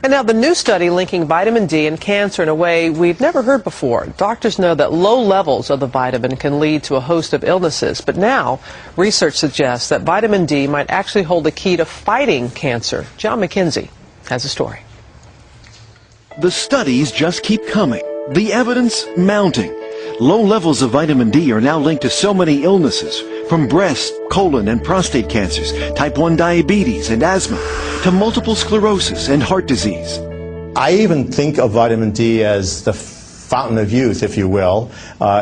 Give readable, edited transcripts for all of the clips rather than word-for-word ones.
And now the new study linking vitamin D and cancer in a way we've never heard before. Doctors know that low levels of the vitamin can lead to a host of illnesses, but now research suggests that vitamin D might actually hold the key to fighting cancer. John McKenzie has a story. The studies just keep coming, the evidence mounting. Low levels of vitamin D are now linked to so many illnesses, from breast, colon, and prostate cancers, type 1 diabetes and asthma, to multiple sclerosis and heart disease. I even think of vitamin D as the fountain of youth, if you will,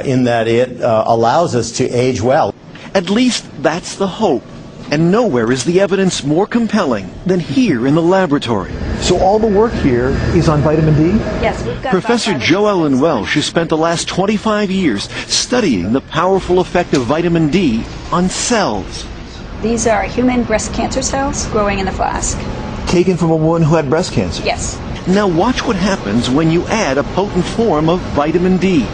in that it allows us to age well. At least that's the hope. And nowhere is the evidence more compelling than here in the laboratory. So all the work here is on vitamin D? Yes, we've got Professor Joellen Welsh has spent the last 25 years studying the powerful effect of vitamin D on cells. These are human breast cancer cells growing in the flask. Taken from a woman who had breast cancer? Yes. Now watch what happens when you add a potent form of vitamin D.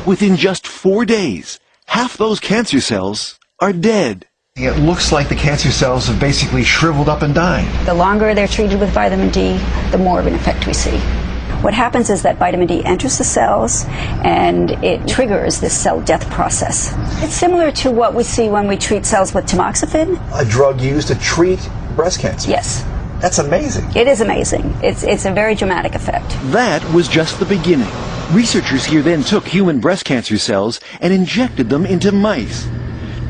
Within just 4 days, half those cancer cells are dead. It looks like the cancer cells have basically shriveled up and died. The longer they're treated with vitamin D, the more of an effect we see. What happens is that vitamin D enters the cells and it triggers this cell death process. It's similar to what we see when we treat cells with tamoxifen. A drug used to treat breast cancer? Yes. That's amazing. It is amazing. It's a very dramatic effect. That was just the beginning. Researchers here then took human breast cancer cells and injected them into mice.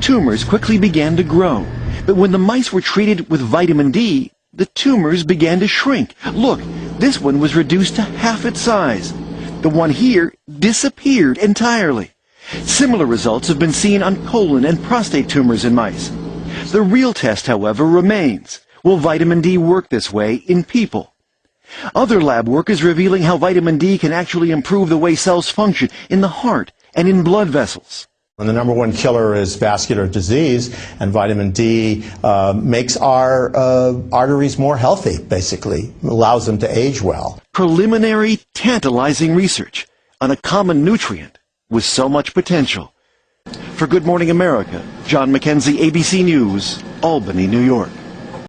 Tumors quickly began to grow, but when the mice were treated with vitamin D, the tumors began to shrink. Look, this one was reduced to half its size. The one here disappeared entirely. Similar results have been seen on colon and prostate tumors in mice. The real test, however, remains. Will vitamin D work this way in people? Other lab work is revealing how vitamin D can actually improve the way cells function in the heart and in blood vessels. And the number one killer is vascular disease, and vitamin D makes our arteries more healthy, basically, allows them to age well. Preliminary, tantalizing research on a common nutrient with so much potential. For Good Morning America, John McKenzie, ABC News, Albany, New York.